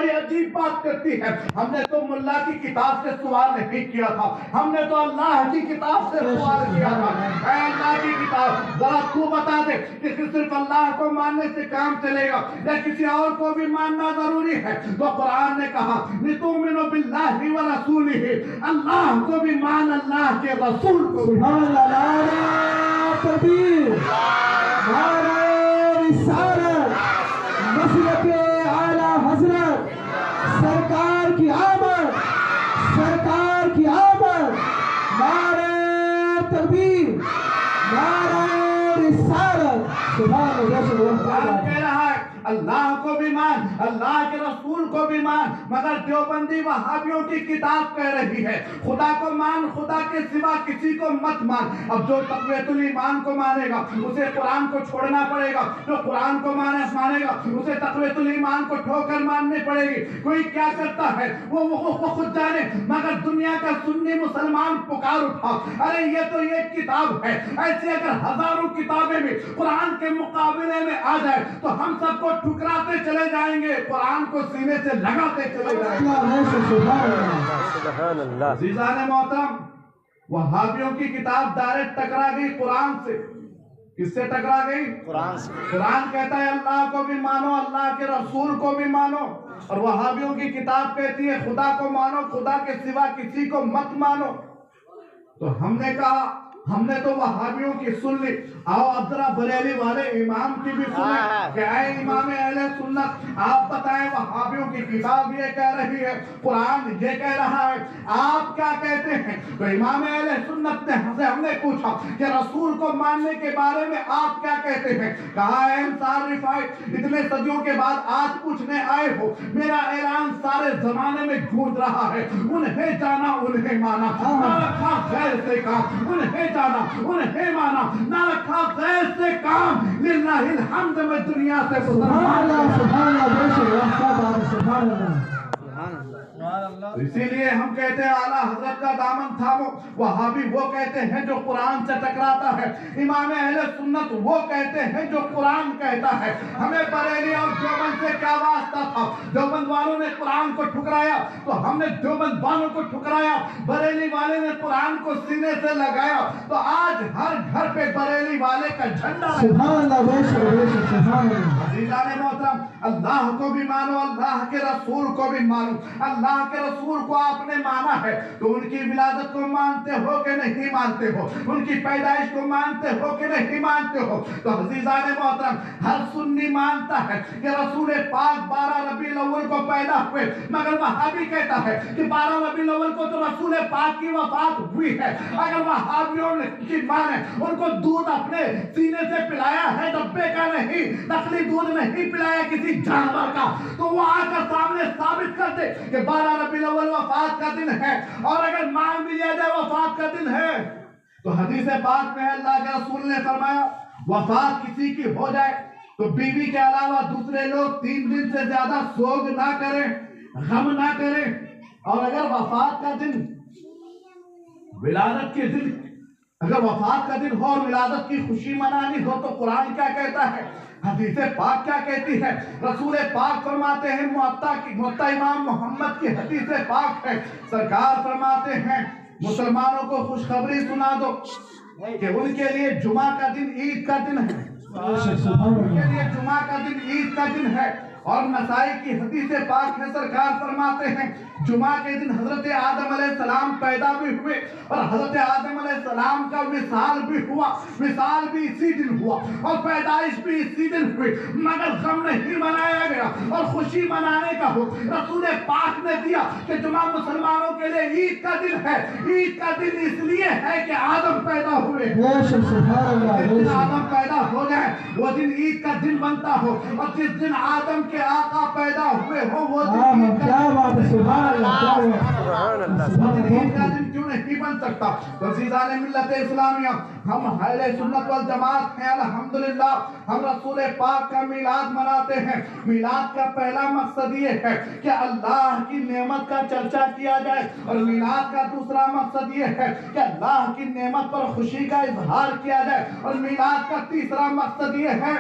بڑی عجیب بات کرتی ہے، ہم نے تو ملا کی کتاب سے سوال نہیں کیا تھا، ہم نے تو اللہ کی کتاب سے سوال کیا تھا۔ اے اللہ کی کتاب، ذرا تو بتا دے کہ صرف اللہ کو ماننے سے کام چلے گا یا کسی اور کو بھی ماننا ضروری ہے؟ تو قرآن نے کہا لِتُؤْمِنُوا بِاللَّهِ وَرَسُولِهِ، اللہ کو بھی مان، اللہ کے رسول کو بھی مان۔ نعرہ تکبیر، نعرہ رسالت، مسلک اعلیٰ حضرت، سرکار کی آمد، سرکار کی آمد، نعرہ تکبیر، نعرہ رسالت۔ سبحان اللہ۔ قرآن کہہ رہا ہے اللہ کو بھی مان، اللہ کے رسول کو بھی مان، مگر دیوبندی وہابیوں کی کتاب کہہ رہی ہے خدا کو مان، خدا کے سوا کسی کو مت مان۔ اب جو تقویت الایمان کو مانے گا اسے قرآن کو چھوڑنا پڑے گا، جو قرآن کو مانے گا اسے تقویت الایمان کو ٹھوکر ماننے پڑے گی۔ کوئی کیا کرتا ہے وہ خود جانے، مگر دنیا کا سنی مسلمان پکار اٹھا، ارے یہ تو ایک کتاب ہے، ایسے اگر ہزاروں کتابیں بھی قرآن کے مقابلے میں آ جائے تو ہم سب کو ٹھکراتے چلے جائیں گے، قرآن کو سینے سے لگاتے چلے جائیں گے۔ سبحان اللہ۔ عزیزان محترم، وہابیوں کی کتاب ڈائریکٹ ٹکرا گئی قرآن سے۔ کس سے ٹکرا گئی؟ قرآن سے۔ قرآن کہتا ہے اللہ کو بھی مانو، اللہ کے رسول کو بھی مانو، اور وہابیوں کی کتاب کہتی ہے خدا کو مانو، خدا کے سوا کسی کو مت مانو۔ تو ہم نے کہا ہم نے تو وہابیوں کی سن لی، آؤ اب ذرا بریلی والے امام کی بھی سنیں کہ اے امام اہل سنت، آپ بتائیں وہابیوں کی کتاب یہ کہہ رہی ہے، قرآن یہ کہہ رہا ہے، آپ کیا کہتے ہیں؟ تو امام اہل سنت نے ہم نے پوچھا کہ رسول کو ماننے کے بارے میں آپ کیا کہتے ہیں؟ کہا اے انصار رفاعی، اتنے صدیوں کے بعد آج پوچھنے آئے ہو، میرا اعلان سارے زمانے میں گونج رہا ہے، انہیں جانا انہیں مانا، نہ رکھا غیر سے کام، انہیں جانا انہیں مانا، نہ رکھا غیر سے کام، للہ الحمد میں دنیا سے سبحان اللہ، سبحان اللہ، بے شک سبحان اللہ۔ اسی لیے ہم کہتے ہیں اعلیٰ حضرت کا دامن تھامو، وہابی وہ کہتے ہیں جو قرآن سے ٹکراتا ہے، امام اہل سنت وہ کہتے ہیں جو قرآن کہتا ہے۔ ہمیں بریلی اور دیوبند سے کیا واسطہ تھا؟ دیوبند والوں نے قرآن کو ٹھکرایا تو ہم نے دیوبند والوں کو ٹھکرایا، بریلی والے نے قرآن کو سینے سے لگایا تو آج ہر گھر پہ بریلی والے کا جھنڈا ہے۔ سبحان اللہ، بے شک سبحان اللہ۔ عزیزان محترم، اللہ کو بھی مانو، اللہ کے رسول کو بھی مانو۔ اللہ کے رسول کو آپ نے مانا ہے تو ان کی ولادت کو مانتے ہو کہ نہیں مانتے ہو؟ ان کی پیدائش کو مانتے ہو کہ نہیں مانتے ہو؟ تو عزیزان محترم، ہر سنی مانتا ہے کہ رسول پاک 12 ربیع الاول کو پیدا ہوئے، مگر وہابی کہتا ہے کہ 12 ربیع الاول کو تو رسول پاک کی وفات ہوئی ہے۔ اگر وہابیوں کی مانے ان کو دودھ اپنے سینے سے پلایا ہے، ڈبے کا نہیں، نقلی دودھ نہیں پلایا کسی جانور کا، تو وہ آ کر سامنے ثابت کر دے کہ 12 ربیع الاول وفات کا دن ہے، اور اگر مان بھی لیا جائے وفات کا دن ہے تو حدیث پاک میں اللہ کے رسول نے فرمایا وفات کسی کی ہو جائے تو بیوی کے علاوہ دوسرے لوگ 3 دن سے زیادہ سوگ نہ کریں، غم نہ کریں، اور اگر وفات کا دن ولادت کے دن، اگر وفات کا دن ہو اور ولادت کی خوشی منانی ہو تو قرآن کیا کہتا ہے، حدیث پاک کیا کہتی ہے؟ رسول پاک فرماتے ہیں، موطا امام محمد کی حدیث پاک ہے، سرکار فرماتے ہیں مسلمانوں کو خوشخبری سنا دو کہ ان کے لیے جمعہ کا دن عید کا دن ہے، ان کے لیے جمعہ کا دن عید کا دن ہے۔ اور نسائی کی حدیث پاک ہے، سرکار فرماتے ہیں جمعہ کے دن حضرت آدم علیہ السلام پیدا بھی ہوئے اور حضرت آدم علیہ السلام کا وصال بھی ہوا، وصال بھی اسی دن ہوا اور پیدائش بھی اسی دن ہوئی، مگر غم نہیں منایا گیا اور خوشی منانے کا حکم رسول پاک نے دیا کہ جمعہ مسلمانوں کے لیے عید کا دن ہے۔ عید کا دن اس لیے ہے کہ آدم پیدا ہوئے، جس دن آدم پیدا ہو جائے وہ دن عید کا دن بنتا ہو، اور جس دن آدم کے آقا پیدا ہوئے ہو وہ دن عید کا دن کیوں نہیں بن سکتا؟ تو عزیزان ملت اسلامیہ، ہم اہل سنت والجماعت ہیں الحمدللہ، ہم رسول پاک کا میلاد مناتے ہیں۔ میلاد کا پہلا مقصد یہ ہے کہ اللہ کی نعمت کا چرچا کیا جائے، اور میلاد کا دوسرا مقصد یہ ہے کہ اللہ کی نعمت پر خوشی کا اظہار کیا جائے، اور میلاد کا تیسرا مقصد یہ ہے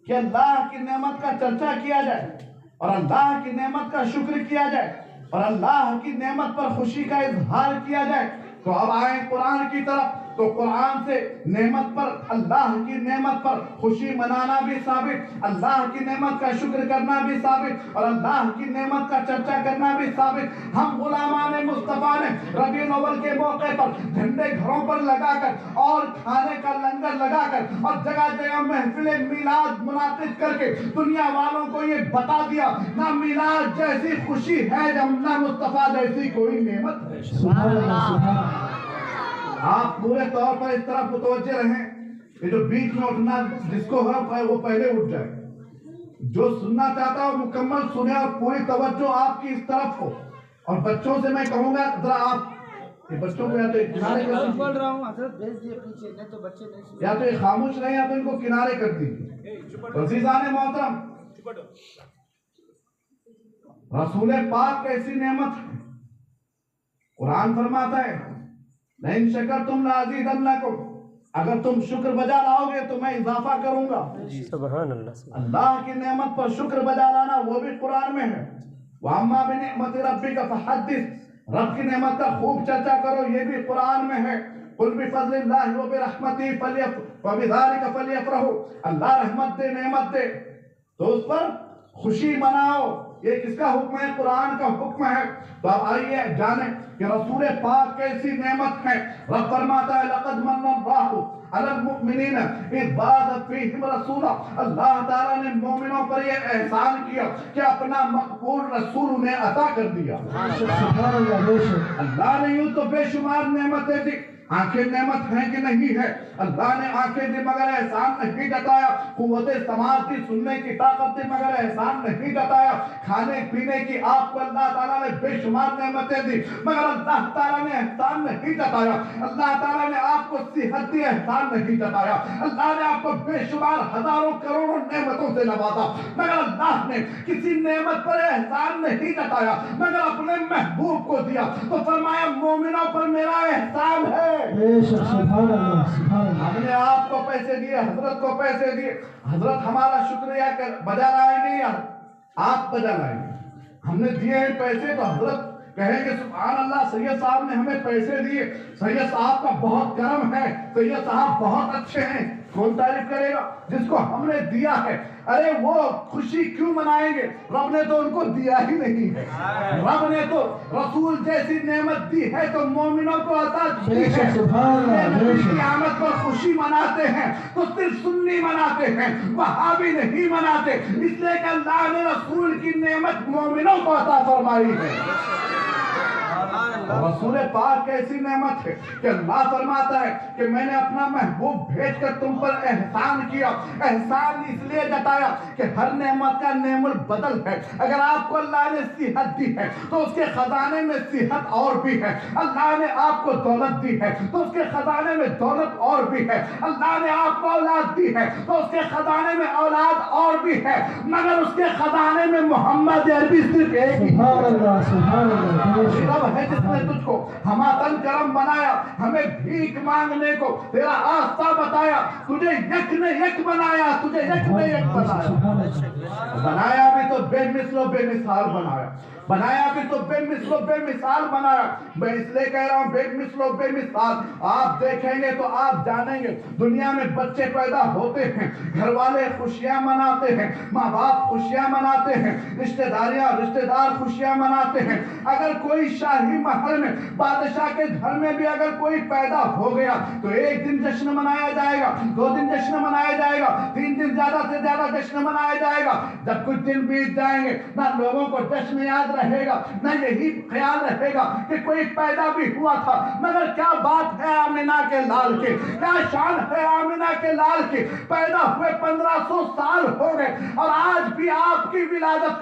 کہ اللہ کی نعمت کا چرچا کیا جائے اور اللہ کی نعمت کا شکر کیا جائے اور اللہ کی نعمت پر خوشی کا اظہار کیا جائے. تو اب آئیں قرآن کی طرف. تو قرآن سے نعمت پر, اللہ کی نعمت پر خوشی منانا بھی ثابت, اللہ کی نعمت کا شکر کرنا بھی ثابت, اور اللہ کی نعمت کا چرچا کرنا بھی ثابت. ہم غلامان مصطفیٰ نے ربیع الاول کے موقع پر جھنڈے گھروں پر لگا کر اور کھانے کا لنگر لگا کر اور جگہ جگہ محفل میلاد منعقد کر کے دنیا والوں کو یہ بتا دیا, نہ میلاد جیسی خوشی ہے, نہ مصطفیٰ جیسی کوئی نعمت ہے. سبحان اللہ سبحان اللہ. آپ پورے طور پر اس طرف متوجہ رہیں. یہ جو بیچ میں اٹھنا جس کو ہے وہ پہلے اٹھ جائے. جو سننا چاہتا ہے مکمل سنے اور پوری توجہ آپ کی اس طرف ہو. اور بچوں سے میں کہوں گا ذرا آپ یہ بچوں کو یا تو کنارے کر دیجیے, بول رہا ہوں حضرت بھیج دیے پیچھے, نہیں تو بچے نہیں سنیں. یا تو یہ خاموش رہیں یا تو ان کو کنارے کر دیجیے. عزیزان محترم, رسول پاک کیسی نعمت ہے. قرآن فرماتا ہے لئن شکرتم لازیدنکم, اگر تم شکر بجا لاؤ گے تو میں اضافہ کروں گا. سبحان اللہ. اللہ کی نعمت پر شکر بجا لانا وہ بھی قرآن میں ہے. وَأَمَّا بِنِعْمَةِ رَبِّكَ فَحَدِّثْ, رب کی نعمت کا خوب چرچا کرو, یہ بھی قرآن میں ہے. قُلْ بِفَضْلِ اللَّهِ وَبِرَحْمَتِهِ فَبِذَلِكَ فَلْيَفْرَحُوا, اللہ رحمت دے نعمت دے تو اس پر خوشی مناؤ. یہ کس کا حکم ہے؟ قرآن کا حکم ہے. تو اب آئیے جانیں کہ رسول پاک کیسی نعمت ہے. رب فرماتا ہے لَقَدْ مَنَّ اللَّهُ عَلَى الْمُؤْمِنِينَ إِذْ بَعَثَ فِيهِمْ رَسُولًا, اللہ تعالیٰ نے مومنوں پر یہ احسان کیا کہ اپنا مقبول رسول انہیں عطا کر دیا. سبحان اللہ بے شک. اللہ نے یوں تو بے شمار نعمتیں دی. آنکھیں نعمت ہیں کہ نہیں ہے؟ اللہ نے آنکھیں دی مگر احسان نہیں جتایا. قوت سماعت دی, سننے کی طاقت دی مگر احسان نہیں جتایا. کھانے پینے کی آپ کو اللہ تعالیٰ نے بے شمار نعمتیں دی مگر اللہ تعالیٰ نے احسان نہیں جتایا. اللہ تعالیٰ نے آپ کو صحت دی, احسان نہیں جتایا. اللہ نے آپ کو بے شمار ہزاروں کروڑوں نعمتوں سے نوازا مگر اللہ نے کسی نعمت پر احسان نہیں جتایا مگر اپنے محبوب کو دیا. تو فرمایا مومنوں پر میرا احسان ہے. بے شک. سبحان اللہ سبحان اللہ. ہم نے آپ کو پیسے دیے, حضرت کو پیسے دیے, حضرت ہمارا شکریہ بجا لائیں گے یا آپ بجا لائیں گے؟ ہم نے دیے ہیں پیسے تو حضرت کہیں گے سبحان اللہ سید صاحب نے ہمیں پیسے دیے, سید صاحب کا بہت کرم ہے, سید صاحب بہت اچھے ہیں. کون تعریف کرے گا؟ جس کو ہم نے دیا ہے. ارے وہ خوشی کیوں منائیں گے؟ رب نے تو ان کو دیا ہی نہیں ہے. رب نے تو رسول جیسی نعمت دی ہے تو مومنوں کو عطا کی ہے. نبی کی آمد پر خوشی مناتے ہیں تو صرف سنی مناتے ہیں, وہابی نہیں مناتے, اس لیے کہ اللہ نے رسول کی نعمت مومنوں کو عطا فرمائی ہے. رسول پاک کیسی نعمت ہے کہ اللہ فرماتا ہے کہ میں نے اپنا محبوب بھیج کر تم پر احسان کیا. احسان اس لیے جتایا کہ ہر نعمت کا نعم البدل ہے. اگر آپ کو اللہ نے صحت دی ہے تو اس کے خزانے میں صحت اور بھی ہے. اللہ نے آپ کو دولت دی ہے تو اس کے خزانے میں دولت اور بھی ہے. اللہ نے آپ کو اولاد دی ہے تو اس کے خزانے میں اولاد اور بھی ہے, مگر اس کے خزانے میں محمد عربی صرف ایک ہی رب ہے جس نے تجھ کو ہماتن کرم بنایا, ہمیں بھیک مانگنے کو تیرا آستہ بتایا, تجھے یک نے یک بنایا, تجھے یک نے یک بنایا. بنایا بھی تو بے مثل و بے مثال بنایا, بنایا بھی تو بے مثل و بے مثال بنایا. میں اس لئے کہہ رہا ہوں بے مثل و بے مثال. آپ دیکھیں گے تو آپ جانیں گے دنیا میں بچے پیدا ہوتے ہیں, گھر والے خوشیاں مناتے ہیں, ماں باپ خوشیاں مناتے ہیں, رشتہ دار خوشیاں مناتے ہیں. اگر کوئی شاہی محل میں بادشاہ کے گھر میں بھی اگر کوئی پیدا ہو گیا تو ایک دن جشن منایا جائے گا, 2 دن جشن منایا جائے گا, 3 دن زیادہ سے زیادہ جشن منایا جائے گا. جب کچھ دن بیت جائیں گے نہ لوگوں کو جشن یاد رہے گا, نہ یہی خیال رہے گا کہ کوئی پیدا بھی ہوا تھا. مگر کیا بات ہے آمنہ کے لال کی, کیا شان ہے آمنہ کے لال کی. پیدا ہوئے 1500 سال ہو گئے اور آج بھی آپ کی ولادت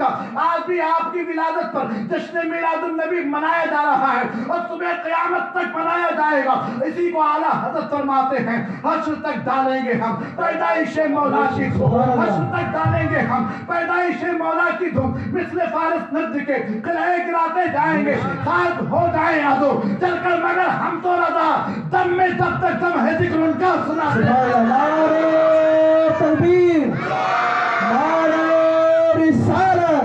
پر جشن میلاد النبی منایا جا رہا ہے اور صبح قیامت تک منایا جائے گا. اسی کو اعلیٰ حضرت فرماتے ہیں حشر تک ڈالیں گے ہم پیدائش مولا کی دھوم, حشر تک ڈالیں گے ہم پیدائش مولا کی دھوم. مثل فارس نرد کے قلعے گراتے جائیں گے, خاک ہو جائیں عدو چل کر مگر ہم تو رضا, دم میں جب تک دم ہے ذکر ان کا سنا. نعرہ تکبیر, نعرہ رسالت.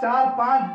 4-5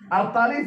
48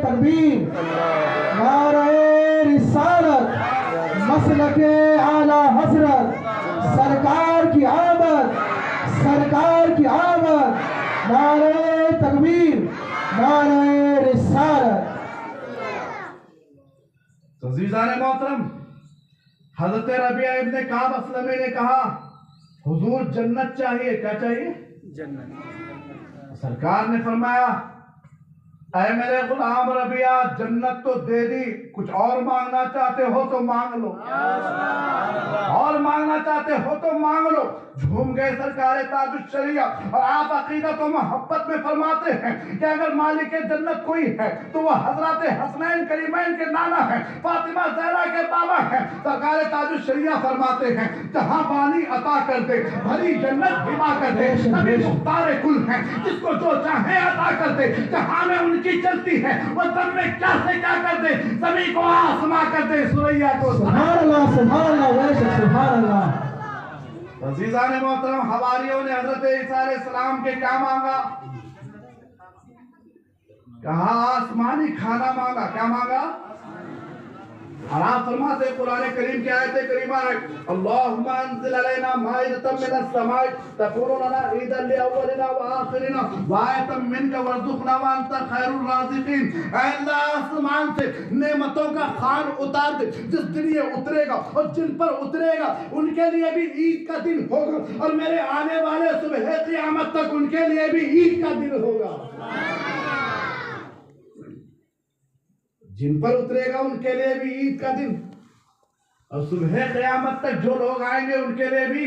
تکبیر نعرہ رسالت مسلک اعلی حضرت سرکار کی آمد سرکار کی آمد نعرہ تکبیر نعرہ رسالت عزیزان محترم حضرت ربیعہ ابن کعب اسلمی نے کہا حضور جنت چاہیے کیا چاہیے جنت سرکار نے فرمایا اے میرے غلام ربیعہ جنت تو دے دی کچھ اور مانگنا چاہتے ہو تو مانگ لو اور مانگنا چاہتے ہو تو مانگ لو جھوم گئے سرکار تاج الشریعہ اور آپ عقیدت و محبت میں فرماتے ہیں کہ اگر مالک جنت کوئی ہے تو وہ حضرات حسنین کریمین کے نانا ہے فاطمہ زہرا کے بابا ہے سرکار تاج الشریعہ فرماتے ہیں جہاں بانی عطا کر دے بھری جنت ہبا کر دے نبی مختار کل ہیں جس کو جو چاہے عطا کر دے جہاں میں ان کی چلتی ہے وہ دم میں کیا سے کیا کر دے زمین کو آسما کر دے سوریا کو سبحان اللہ ویسے سبحان اللہ عزیزان محترم حواریوں نے حضرت عیسیٰ علیہ السلام کے کیا مانگا کہا آسمانی کھانا مانگا کیا مانگا اور آپ فرماتے ہیں قرآن کریم کی آیت کریمہ ہے اللہم انزل علینا مائدتا من السماء تکون لنا عیدا لأولنا وآخرنا وآیتا منک ورزقنا وانت خیر الرازقین اے اللہ آسمان سے نعمتوں کا خان اتار دے جس دن یہ اترے گا اور جن پر اترے گا ان کے لیے بھی عید کا دن ہوگا اور میرے آنے والے صبح قیامت تک ان کے لیے بھی عید کا دن ہوگا جن پر اترے گا ان کے لیے بھی عید کا دن اور صبح قیامت تک جو لوگ آئیں گے ان کے لیے بھی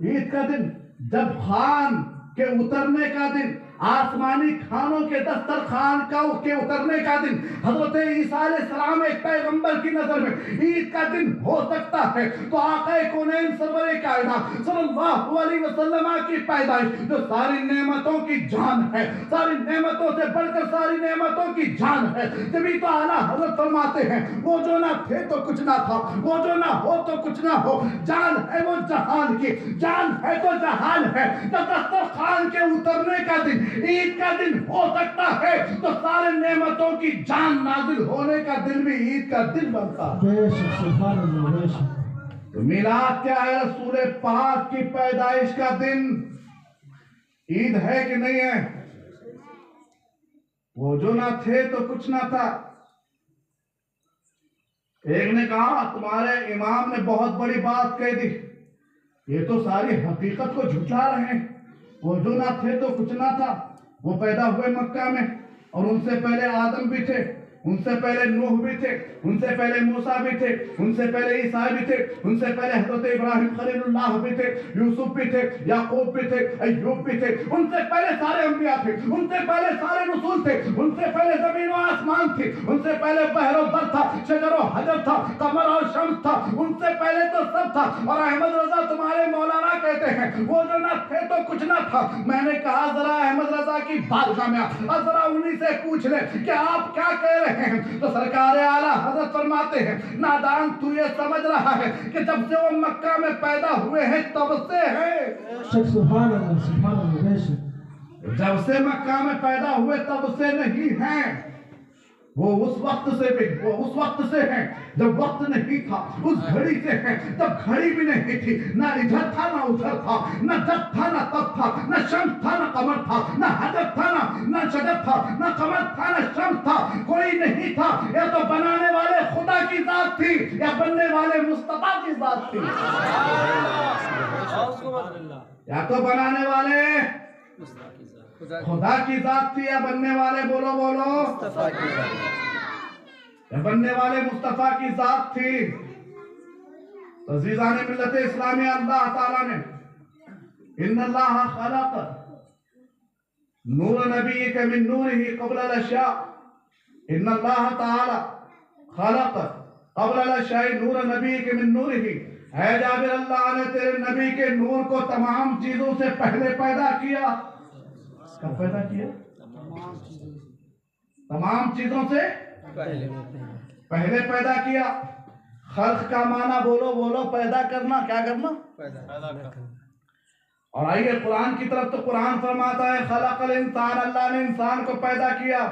عید کا دن جب خان کے اترنے کا دن آسمانی کھانوں کے دسترخوان کے اترنے کا دن حضرت عیسیٰ علیہ السلام ایک پیغمبر کی نظر میں عید کا دن ہو سکتا ہے تو آقا کونین سرور کائنات صلی اللہ علیہ وسلم کی پیدائش جو ساری نعمتوں کی جان ہے ساری نعمتوں سے بڑھ کر ساری نعمتوں کی جان ہے جبھی تو اعلیٰ حضرت فرماتے ہیں وہ جو نہ تھے تو کچھ نہ تھا وہ جو نہ ہو تو کچھ نہ ہو جان ہے وہ جہان کی جان ہے تو جہان ہے جب دسترخوان کے اترنے کا دن عید کا دن ہو سکتا ہے تو سارے نعمتوں کی جان نازل ہونے کا دن بھی عید کا دن بنتا ہے سبحان اللہ تو میلاد کیا ہے رسول پاک کی پیدائش کا دن عید ہے کہ نہیں ہے وہ جو نہ تھے تو کچھ نہ تھا ایک نے کہا تمہارے امام نے بہت بڑی بات کہہ دی یہ تو ساری حقیقت کو جھٹلا رہے ہیں وہ جو نہ تھے تو کچھ نہ تھا وہ پیدا ہوئے مکہ میں اور ان سے پہلے آدم بھی تھے ان سے پہلے نوح بھی تھے ان سے پہلے موسیٰ بھی تھے ان سے پہلے عیسیٰ بھی تھے ان سے پہلے حضرت ابراہیم خلیل اللہ بھی تھے یوسف بھی تھے یعقوب بھی تھے ایوب بھی تھے ان سے پہلے سارے انبیاء تھے ان سے پہلے سارے رسول تھے ان سے پہلے زمین و آسمان تھی ان سے پہلے بحر و بر تھا شجر و حجر تھا قمر اور شمس تھا ان سے پہلے تو سب تھا اور احمد رضا تمہارے مولانا کہتے ہیں وہ جو نہ تھے تو کچھ نہ تھا میں نے کہا ذرا احمد رضا کی بارگاہ میں اور ذرا انہی سے پوچھ لے کہ آپ کیا کہہ رہے ہیں تو سرکار اعلیٰ حضرت فرماتے ہیں نادان تو یہ سمجھ رہا ہے کہ جب سے وہ مکہ میں پیدا ہوئے ہیں تب سے ہے سبحان اللہ جب سے مکہ میں پیدا ہوئے تب سے نہیں ہیں وہ اس وقت سے ہیں جب وقت نہیں تھا اس گھڑی سے ہیں تب گھڑی بھی نہیں تھی نہ ادھر تھا نہ ادھر تھا نہ جب تھا نہ تب تھا نہ شمس تھا نہ قمر تھا نہ حجر تھا نہ شجر تھا نہ قمر تھا نہ شمس تھا کوئی نہیں تھا یا تو بنانے والے خدا کی ذات تھی یا بننے والے مصطفیٰ کی ذات تھی یا تو بنانے والے خدا کی ذات تھی یا بننے والے بولو یا بننے والے مصطفیٰ کی ذات تھی عزیزان ملت اسلامی اللہ تعالیٰ نے ان اللہ خلق نور نبیک من نورہ قبل الاشیاء ان اللہ تعالیٰ خلق قبل الاشیاء نور نبیک من نورہ اے جابر اللہ نے تیرے نبی کے نور کو تمام چیزوں سے پہلے پیدا کیا کب پیدا کیا تمام چیزوں سے پہلے پیدا کیا خلق کا معنی بولو پیدا کرنا کیا کرنا اور آئیے قرآن کی طرف تو قرآن فرماتا ہے خلق الانسان اللہ نے انسان کو پیدا کیا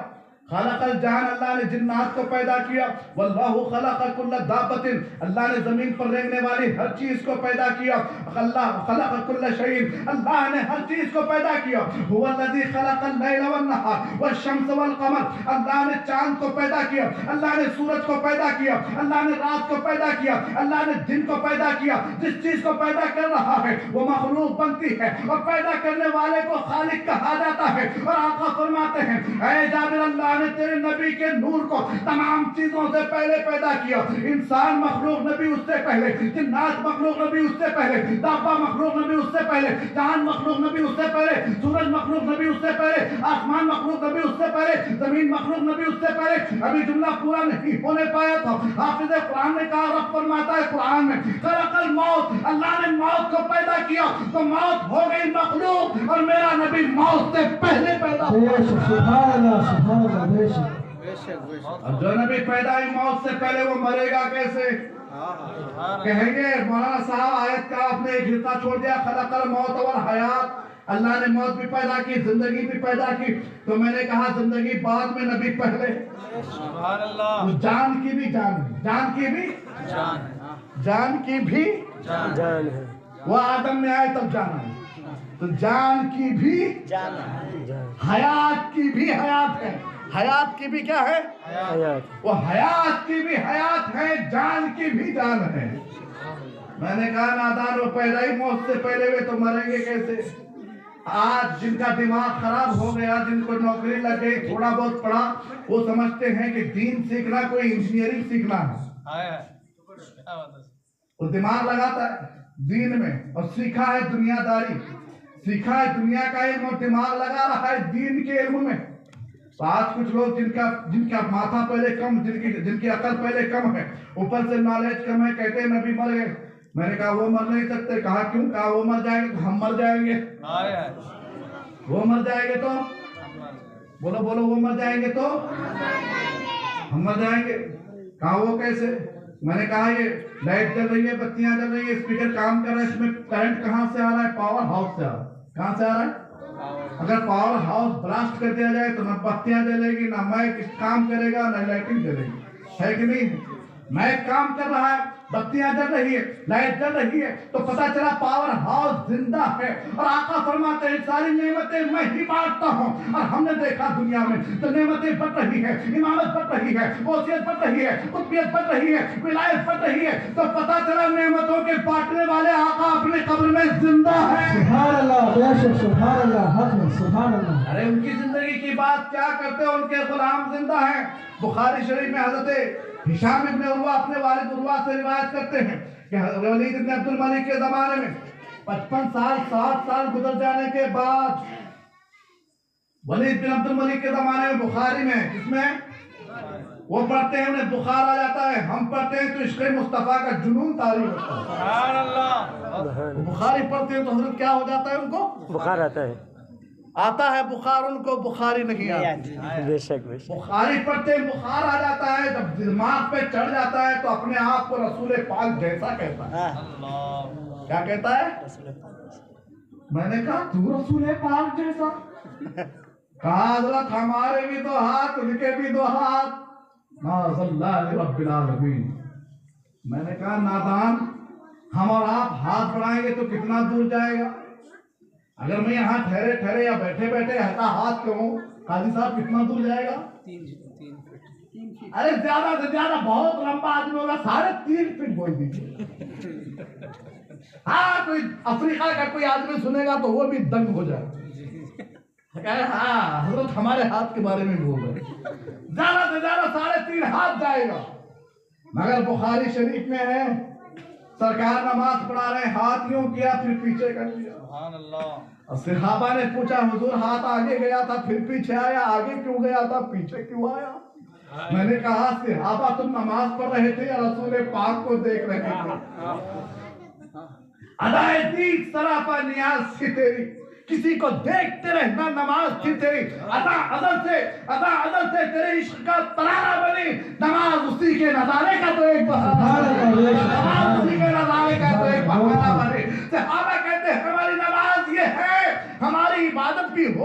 خلق الجان اللہ نے جنات کو پیدا کیا واللہ خلق کل دابت اللہ نے زمین پر رہنے والی ہر چیز کو پیدا کیا اللہ خلق کل شیء اللہ نے ہر چیز کو پیدا کیا هو الذی خلق اللیل والنہار والشمس والقمر اللہ نے چاند کو پیدا کیا اللہ نے سورج کو پیدا کیا اللہ نے رات کو پیدا کیا اللہ نے دن کو پیدا کیا جس چیز کو پیدا کر رہا ہے وہ مخلوق بنتی ہے اور پیدا کرنے والے کو خالق کہا جاتا ہے اور آقا فرماتے ہیں اے جابر اللہ نے تیرے نبی کے نور کو تمام چیزوں سے پہلے پیدا کیا انسان مخلوق نبی اس سے پہلے جنات مخلوق نبی اس سے پہلے دابہ مخلوق نبی اس سے پہلے چاند مخلوق نبی اس سے پہلے سورج مخلوق نبی اس سے پہلے آسمان مخلوق نبی اس سے پہلے زمین مخلوق نبی اس سے پہلے ابھی جملہ پورا نہیں ہونے پایا تھا حافظ قرآن نے کہا رب فرماتا ہے قرآن میں خلق الموت اللہ نے موت کو پیدا کیا تو موت ہو گئی مخلوق اور میرا نبی موت سے پہلے پیدا ہوا سبحان اللہ سبحان اللہ بے شک اور جو نبی پیدا ہوئی موت سے پہلے وہ مرے گا کیسے کہیں گے مولانا صاحب آیت کا آپ نے ایک حصہ چھوڑ دیا خلق الموت والحیات اللہ نے موت بھی پیدا کی زندگی بھی پیدا کی تو میں نے کہا زندگی بعد میں نبی پہلے سبحان اللہ جان کی بھی جان کی بھی جان کی بھی جان ہے وہ آدم میں آئے تب جان آئی تو جان کی بھی جان حیات کی بھی حیات ہے حیات کی بھی کیا ہے حیات وہ حیات کی بھی حیات ہے جان کی بھی جان ہے میں نے کہا نادان وہ پیدا ہی موت سے پہلے ہوئے تو مریں گے کیسے آج جن کا دماغ خراب ہو گیا جن کو نوکری لگ گئی تھوڑا بہت پڑھا وہ سمجھتے ہیں کہ دین سیکھنا کوئی انجینئرنگ سیکھنا ہے وہ دماغ لگاتا ہے دین میں اور سیکھا ہے دنیا داری سیکھا ہے دنیا کا علم اور دماغ لگا رہا ہے دین کے علم میں تو آج کچھ لوگ جن کا ماتھا پہلے کم جن کی عقل پہلے کم ہے اوپر سے نالج کم ہے کہتے ہیں نبی مر گئے میں نے کہا وہ مر نہیں سکتے کہا کیوں کہا وہ مر جائیں گے تو ہم مر جائیں گے وہ مر جائیں گے تو بولو بولو وہ مر جائیں گے تو ہم مر جائیں گے کہا وہ کیسے میں نے کہا یہ لائٹ جل رہی ہے بتیاں جل رہی ہے اسپیکر کام کر رہا ہے اس میں کرنٹ کہاں سے آ رہا ہے پاور ہاؤس سے آ رہا ہے کہاں سے آ رہا ہے اگر پاور ہاؤس بلاسٹ کر دیا جائے تو نہ بتیاں جلے گی نہ مائک کام کرے گا نہ لائٹنگ جلے گی ہے کہ نہیں مائک کام کر رہا ہے بتیاں جل رہی ہے لائٹ جل رہی ہے تو پتا چلا پاور ہاؤس زندہ ہے اور آقا فرماتے ہیں ساری نعمتیں میں ہی بانٹتا ہوں اور ہم نے دیکھا دنیا میں تو نعمتیں بڑھ رہی ہے امامت بڑھ رہی ہے غوثیت بڑھ رہی ہے قطبیت بڑھ رہی ہے ولایت بڑھ رہی ہے تو پتا چلا نعمتوں کے بانٹنے والے آقا اپنے قبر میں زندہ ہے سبحان اللہ بے شک سبحان اللہ حق میں سبحان اللہ ارے ان کی زندگی کی بات کیا کرتے ان کے غلام زندہ ہیں بخاری شریف میں حضرت ہشام ابن عروہ اپنے والد عروہ سے روایت کرتے ہیں کہ ولید ابن عبد الملک کے زمانے میں 55 سال 7 سال گزر جانے کے بعد ولید بن عبد الملک کے زمانے میں بخاری میں اس میں وہ پڑھتے ہیں انہیں بخار آ جاتا ہے ہم پڑھتے ہیں تو عشق مصطفیٰ کا جنون طاری ہوتا ہے سبحان اللہ بخاری پڑھتے ہیں تو حضرت کیا ہو جاتا ہے ان کو بخار آتا ہے بخار ان کو بخاری نہیں آتی بے شک بے شک بخاری پڑھتے ہیں بخار آ جاتا ہے جب دماغ پہ چڑھ جاتا ہے تو اپنے آپ کو رسول پاک جیسا کہتا ہے کیا کہتا ہے میں نے کہا تو رسول پاک جیسا کہا حضرت ہمارے بھی دو ہاتھ ان کے بھی دو ہاتھ ماذ اللہ رب العالمین میں نے کہا نادان ہم اور آپ ہاتھ بڑھائیں گے تو کتنا دور جائے گا اگر میں یہاں ٹھہرے یا بیٹھے ایسا ہاتھ کروں قاضی صاحب کتنا دور جائے گا 3 فٹ ارے زیادہ سے زیادہ بہت لمبا آدمی ہوگا 3.5 فٹ بول دیجیے ہاں کوئی افریقہ کا کوئی آدمی سنے گا تو وہ بھی دنگ ہو جائے ہاں حضرت ہمارے ہاتھ کے بارے میں بول رہے زیادہ سے زیادہ 3.5 ہاتھ جائے گا مگر بخاری شریف میں ہے سرکار نماز پڑھا رہے ہاتھ یوں کیا پھر پیچھے کر دیا سبحان اللہ اور صحابہ نے پوچھا حضور ہاتھ آگے گیا تھا پھر پیچھے آیا آگے کیوں گیا تھا پیچھے کیوں آیا میں نے کہا صحابہ تم نماز پڑھ رہے تھے یا رسول پاک کو دیکھ رہے تھے ادائے دین سراپا نیاز تھی تیری کسی کو دیکھتے رہنا نماز تھی تیری ادا ازل سے تیرے عشق کا ترانہ بنی نماز اسی کے نظارے کا تو ایک نماز اسی کے نظارے کا تو ایک بہانہ بنے صحابہ کہتے ہیں ہماری نماز یہ ہے ہماری عبادت بھی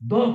2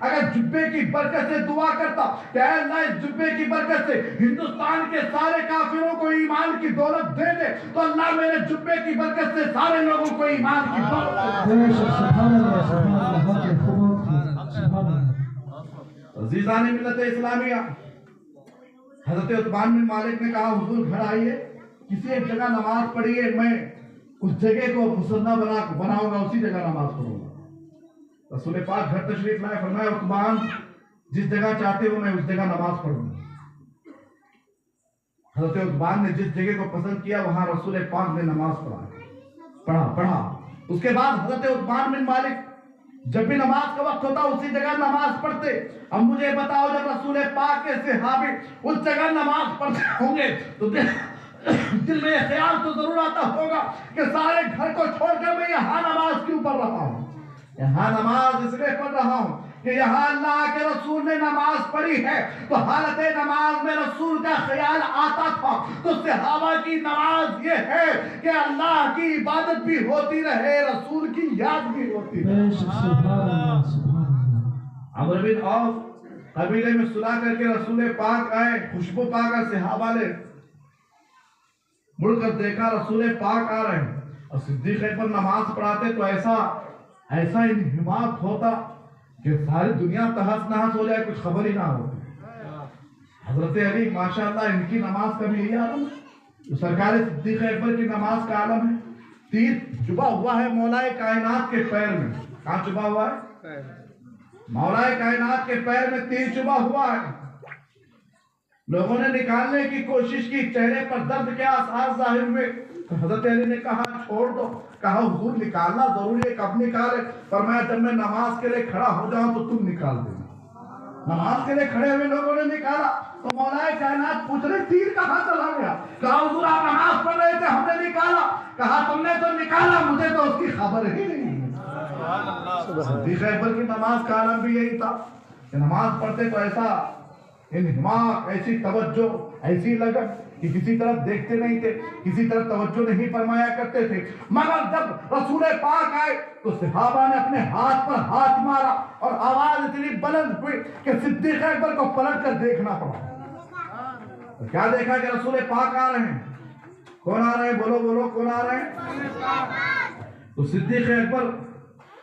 اگر جبے کی برکت سے دعا کرتا کہ اے اللہ اس جبے کی برکت سے ہندوستان کے سارے کافروں کو ایمان کی دولت دے دے، تو اللہ میرے جبے کی برکت سے سارے لوگوں کو ایمان کی دولت دے دے۔ بے شک سبحان اللہ سبحان اللہ بہت خوب سبحان اللہ۔ عزیزان ملت اسلامیہ، حضرت عثمان بن مالک نے کہا حضور گھر آئیے، کسی ایک جگہ نماز پڑھیے، میں اس جگہ کو مسنہ بناؤں گا، اسی جگہ نماز پڑھوں گا۔ رسول پاک گھر تشریف لائے، فرمایا عثمان جس جگہ چاہتے ہو میں اس جگہ نماز پڑھوں گا۔ حضرت عثمان نے جس جگہ کو پسند کیا وہاں رسول پاک نے نماز پڑھا۔ اس کے بعد حضرت عثمان بن مالک جب بھی نماز کا وقت ہوتا اسی جگہ نماز پڑھتے۔ اب مجھے بتاؤ جب رسول پاک کے صحابی اس جگہ نماز پڑھتے ہوں گے تو دل میں یہ خیال تو ضرور آتا ہوگا کہ سارے گھر کو چھوڑ کر میں یہاں نماز کیوں پڑھ رہا ہوں؟ یہاں نماز اس لیے پڑھ رہا ہوں کہ یہاں اللہ کے رسول نے نماز پڑھی ہے، تو حالت نماز میں رسول کا خیال آتا تھا۔ تو صحابہ کی نماز یہ ہے کہ اللہ کی عبادت بھی ہوتی رہے، رسول کی یاد بھی ہوتی رہے۔ بے شک سبحان اللہ سبحان اللہ۔ عمرو بن عوف قبیلے میں صلح کر کے رسول پاک آئے، خوشبو پا کر صحابہ نے مڑ کر دیکھا رسول پاک آ رہے ہیں، اور صدیق اکبر نماز پڑھاتے تو ایسا انہماک ہوتا کہ ساری دنیا تہس نہس ہو جائے، کچھ خبر ہی نہ ہوتی۔ حضرت علی ماشاءاللہ ان کی نماز کا بھی یہی عالم ہے، سرکار صدیق اکبر کی نماز کا عالم ہے۔ تیر چبا ہوا ہے مولا کائنات کے پیر میں۔ کہاں چبا ہوا ہے؟ مولا کائنات کے پیر میں تیر چبا ہوا ہے۔ لوگوں نے نکالنے کی کوشش کی، چہرے پر درد کے آثار ظاہر ہوئے، تو حضرت علی نے کہا چھوڑ دو۔ کہا حضور نکالنا ضروری ہے، کب نکالے؟ فرمایا جب میں نماز کے لیے کھڑا ہو جاؤں تو تم نکال دینا۔ نماز کے لیے کھڑے ہوئے لوگوں نے نکالا تو مولا کائنات پوچھ رہے تیر کہاں چلا گیا؟ کہا حضور آپ نماز پڑھ رہے تھے، ہم نے نکالا۔ کہا تم نے تو نکالا، مجھے تو اس کی خبر ہی نہیں۔ صدیق اکبر کی نماز کا عالم بھی یہی تھا کہ نماز پڑھتے تو ایسا انہماک، ایسی توجہ، ایسی لگن کہ کسی طرف دیکھتے نہیں تھے، کسی طرف توجہ نہیں فرمایا کرتے تھے۔ مگر جب رسول پاک آئے تو صحابہ نے اپنے ہاتھ پر ہاتھ مارا اور آواز اتنی بلند ہوئی کہ صدیق اکبر کو پلٹ کر دیکھنا پڑا۔ تو کیا دیکھا کہ رسول پاک آ رہے ہیں؟ کون آ رہے ہیں؟ بولو بولو، کون آ رہے ہیں؟ تو صدیق اکبر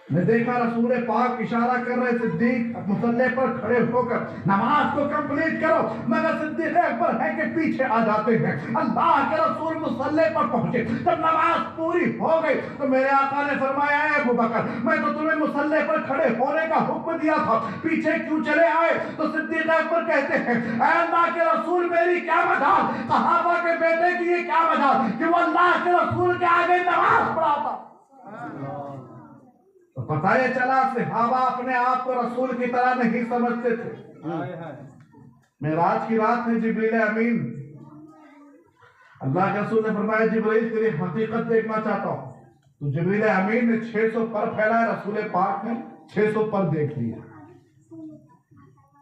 نے دیکھا رسول پاک اشارہ کر رہے، صدیق مصلی پر کھڑے ہو کر نماز کو کمپلیٹ کرو، مگر صدیق اکبر ہے کہ پیچھے آ جاتے ہیں۔ اللہ کے رسول مصلی پر پہنچے، جب نماز پوری ہو گئی تو میرے آقا نے فرمایا اے ابو بکر میں تو تمہیں مصلی پر کھڑے ہونے کا حکم دیا تھا، پیچھے کیوں چلے آئے؟ تو صدیق اکبر کہتے ہیں اے اللہ کے رسول میری کیا مجال، صحابہ کے بیٹے کی یہ کیا مجال کہ وہ اللہ کے رسول کے آگے نماز پڑھاتا۔ تو پتہ یہ چلا صحابہ اپنے آپ کو رسول کی طرح نہیں سمجھتے تھے۔ معراج کی رات ہے، جبریل امین اللہ کے رسول نے فرمایا جبریل تیری حقیقت دیکھنا چاہتا ہوں، تو جبریل امین نے 600 پر پھیلایا، رسول پاک نے 600 پر دیکھ لیا،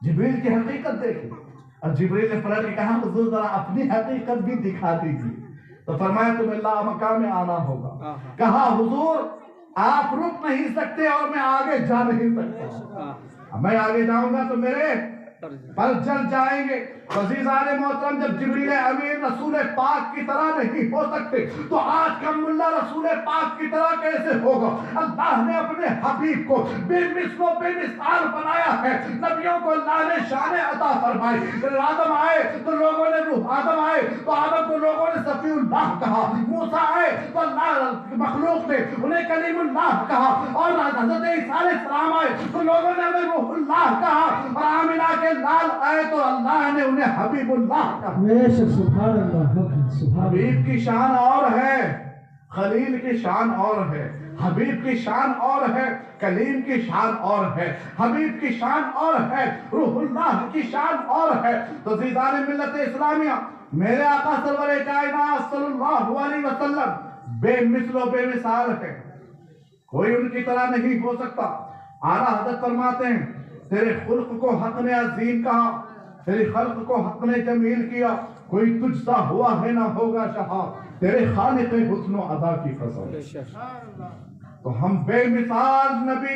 جبریل کی حقیقت دیکھی۔ اور جبریل نے پلٹ کے کہا حضور ذرا اپنی حقیقت بھی دکھا دیجیے، تو فرمایا تمہیں لا مکہ میں آنا ہوگا۔ کہا حضور آپ رک نہیں سکتے اور میں آگے جا نہیں سکتا، میں آگے جاؤں گا تو میرے پر جل جائیں گے۔ عزیزان محترم جب جبریل امین رسول پاک کی طرح نہیں ہو سکتے تو آج کا ملا رسول پاک کی طرح کیسے ہوگا؟ اللہ نے اپنے حبیب کو بے مثل و بے مثال بنایا ہے، نبیوں کو اللہ نے شان عطا فرمائی۔ آدم آئے تو لوگوں نے آدم آئے تو آدم کو لوگوں نے صفی اللہ کہا، موسیٰ آئے تو اللہ مخلوق نے انہیں کلیم اللہ کہا، اور حضرت عیسیٰ علیہ السلام آئے تو لوگوں نے انہیں روح اللہ کہا، اور آمنہ کے لال آئے تو اللہ نے انہیں حبیب اللہ کہا۔ بے شک سبحان اللہ سبحان اللہ۔ حبیب کی شان اور ہے، خلیل کی شان اور ہے، حبیب کی شان اور ہے، کلیم کی شان اور ہے، حبیب کی شان اور ہے، روح اللہ کی شان اور ہے۔ تو عزیزان ملت اسلامیہ میرے آقا سرور کائنات صلی اللہ علیہ وسلم بے مثل و بے مثال ہے، کوئی ان کی طرح نہیں ہو سکتا۔ اعلیٰ حضرت فرماتے ہیں تیرے خلق کو حق نے عظیم کہا، تیری خلق کو حق نے جمیل کیا، کوئی تجھ سا ہوا ہے نہ ہوگا شہا، تیرے خالق حسن و عطا کی قسم۔ تو ہم بے مثال نبی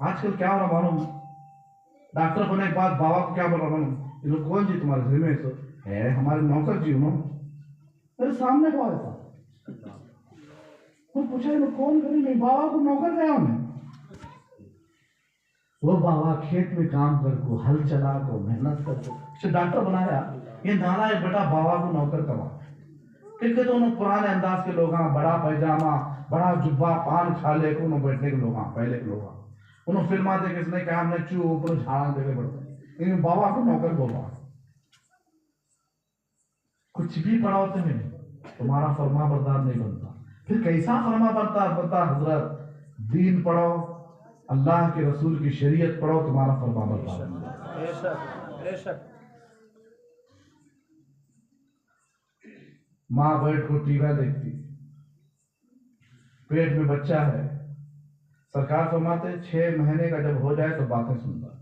آج کل کیا ہو رہا معلوم؟ ڈاکٹر ہونے کے بعد بابا کو کیا بول رہا معلوم؟ یہ لوگ کون جی تمہارے گھر میں ہے ہمارے نوکر جی انہوں میرے سامنے کو آیا تھا، وہ پوچھا یہ لوگ کون کریں گے؟ بابا کو نوکر گیا انہیں، وہ بابا کھیت میں کام کر کو ہل چلا کو محنت کر کو اسے ڈاکٹر بنایا، یہ نانا ہے بیٹا بابا کو نوکر کروا، کیونکہ تو انہوں پرانے انداز کے لوگ ہیں، بڑا پیجامہ بڑا جبہ پان کھا لے کو انہوں بیٹھنے کے لوگ ہیں، پہلے کے لوگ ہیں، انہوں فلمہ دے کے اس نے کہا ہم نے چو اوپر جھاڑا دے کے بڑھتا ہے، انہوں بابا کو نوکر بولوا، کچھ بھی پڑھاؤ تمہیں تمہارا فرما بردار نہیں بنتا، پھر کیسا فرما بردار بنتا حضرت؟ دین پڑھو، اللہ کے رسول کی شریعت پڑھو، تمہارا فرما بردار بنتا۔ بے شک بے شک۔ ماں بیٹھ کو ٹی وی دیکھتی، پیٹ میں بچہ ہے، سرکار فرماتے 6 مہینے کا جب ہو جائے تو باتیں سنتا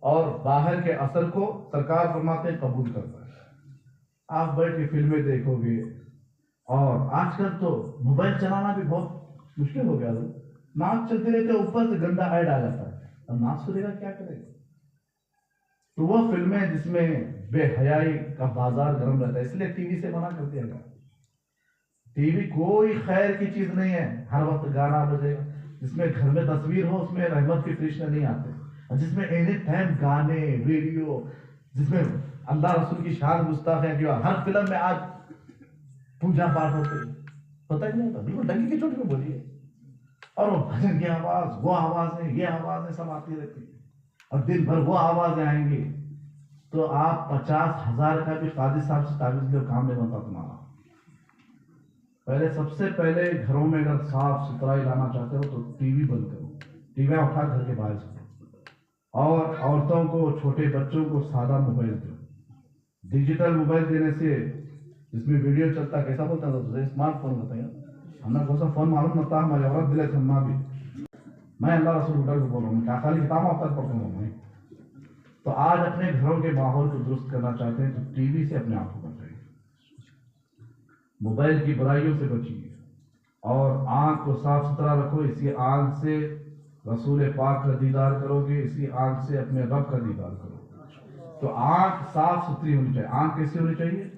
اور باہر کے اثر کو سرکار فرماتے قبول کرتا ہے۔ آپ بیٹھ کے فلمیں دیکھو گے، اور آج کل تو موبائل چلانا بھی بہت مشکل ہو گیا، ناچ چلتے رہتے اوپر سے گندا ایڈ آ جاتا ہے، اب ناچ سنے گا کیا کرے گا؟ تو وہ فلمیں جس میں بے حیائی کا بازار گرم رہتا ہے، اس لیے ٹی وی سے منع کر دیا گیا۔ ٹی وی کوئی خیر کی چیز نہیں ہے، ہر وقت گانا بجے گا، جس میں گھر میں تصویر ہو اس میں رحمت کے فرشتے نہیں آتے، اور جس میں اینی ٹائم گانے ویڈیو، جس میں اللہ رسول کی شان گستاخ ہے، جو ہر فلم میں آج پوجا پاٹ ہوتے ہیں، پتہ ہی نہیں ہوتا، بالکل ڈنگی کی چوٹ میں بولیے، اور وہ بھجن کی آواز، وہ آوازیں، یہ آوازیں سب آتی رہتی ہیں، اور دن بھر وہ آوازیں آئیں گی، تو آپ 50,000 کا بھی قاضی صاحب سے تعویذ لے کام نہیں بنتا تمہارا۔ پہلے سب سے پہلے گھروں میں اگر صاف ستھرائی لانا چاہتے ہو تو ٹی وی بند کرو، ٹی وی اٹھا گھر کے باہر سے، اور عورتوں کو چھوٹے بچوں کو سادہ موبائل دو۔ ڈیجیٹل موبائل دینے سے جس میں ویڈیو چلتا کیسا بولتا ہے اسمارٹ فون ہوتا ہے، ہم نے کون سا فون معلوم نہ تھا، ہماری عورت دلے سننا بھی، میں اللہ رسول اٹھا کے بول رہا ہوں، کیا خالی کتاب افطار پڑھتا ہوں میں۔ تو آج اپنے گھروں کے ماحول کو درست کرنا چاہتے ہیں تو ٹی وی سے اپنے آپ کو بچائیے، موبائل کی برائیوں سے بچیے، اور آنکھ کو صاف ستھرا رکھو، اسی آنکھ سے رسول پاک کا دیدار کرو گے، اسی آنکھ سے اپنے رب کا دیدار کرو گے۔ تو آنکھ صاف ستھری ہونی چاہیے، آنکھ کیسی ہونی چاہیے؟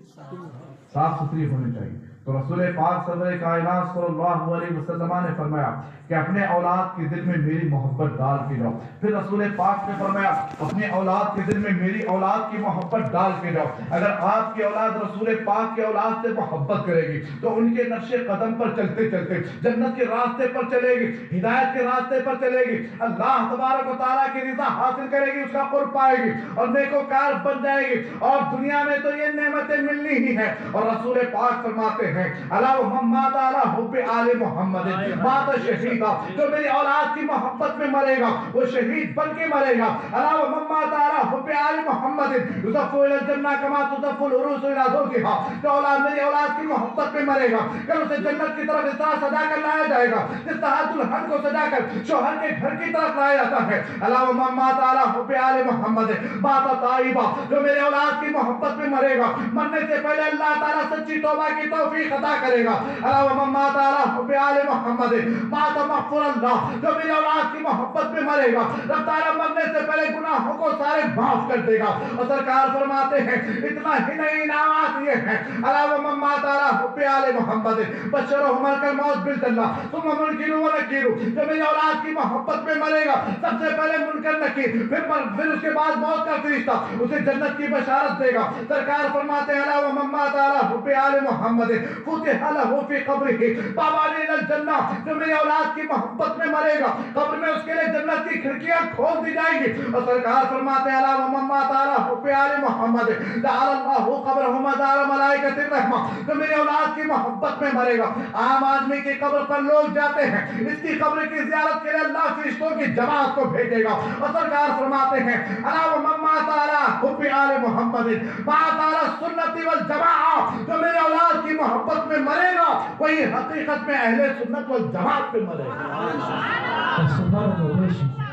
صاف ستھری ہونی چاہیے۔ تو رسول پاک سرور کائنات صلی اللہ علیہ وسلم نے فرمایا کہ اپنے اولاد کے دل میں میری محبت ڈال کے جاؤ، پھر رسول پاک نے فرمایا اپنے اولاد کے دل میں میری اولاد کی محبت ڈال کے جاؤ۔ اگر آپ کی اولاد رسول پاک کے اولاد سے محبت کرے گی تو ان کے نقش قدم پر چلتے چلتے جنت کے راستے پر چلے گی، ہدایت کے راستے پر چلے گی، اللہ تبارک و تعالیٰ کی رضا حاصل کرے گی، اس کا قرب پائے گی اور نیکوکار بن جائے گی، اور دنیا میں تو یہ نعمتیں ملنی ہی ہیں۔ اور رسول پاک فرماتے ہیں الا محمد علی حب آل محمد مات شہیدا، جو میری اولاد کی محبت میں مرے گا وہ شہید بن کے مرے گا۔ الا محمد علی حب آل محمد یصف الی الجنہ کما تصف العروس الی زوجها، جو اولاد میری اولاد کی محبت میں مرے گا کل اسے جنت کی طرف اس طرح سجا کر لایا جائے گا جس طرح دلہن کو سجا کر شوہر کے گھر کی طرف لایا جاتا ہے۔ الا محمد علی حب آل محمد مات طائبہ، جو میرے اولاد کی محبت میں مرے گا مرنے سے پہلے اللہ تعالیٰ سچی توبہ کی توفیق عطا کرے گا۔ الا محمد علی حب آل محمد مات مغفور اللہ، جو میری اولاد کی محبت میں مرے گا رب تعالیٰ مرنے سے پہلے گناہوں کو سارے معاف کر دے گا۔ اور سرکار فرماتے ہیں اتنا ہی نہیں، انعامات یہ ہیں الا محمد علی حب آل محمد بشرهم الموت بالجنہ ثم منکر ونکیر، جو میری اولاد کی محبت میں مرے گا سب سے پہلے منکر نکیر، پھر اس کے بعد موت کا فرشتہ اسے جنت کی بشارت دے گا۔ سرکار فرماتے ہیں الا محمد علی حب آل محمد فتح له فی قبرہ بابان الی الجنہ، جو میری اولاد کی محبت میں مرے گا قبر میں اس کے لیے جنت کی کھڑکیاں کھول دی جائیں گی۔ اور سرکار فرماتے ہیں الا محمد علی حب آل محمد جعل اللہ قبرہ مزار ملائکۃ الرحمہ، جو میری اولاد کی محبت میں مرے گا۔ عام آدمی کی قبر پر لوگ جاتے ہیں، اس کی قبر کی زیارت کے لیے اللہ فرشتوں کی جماعت کو بھیجے گا۔ اور سرکار فرماتے ہیں الا محمد علی حب آل محمد مات علی سنت والجماعہ، جو میرے اولاد کی محبت میں مرے گا وہی حقیقت میں اہل سنت والجماعت میں مرے گا۔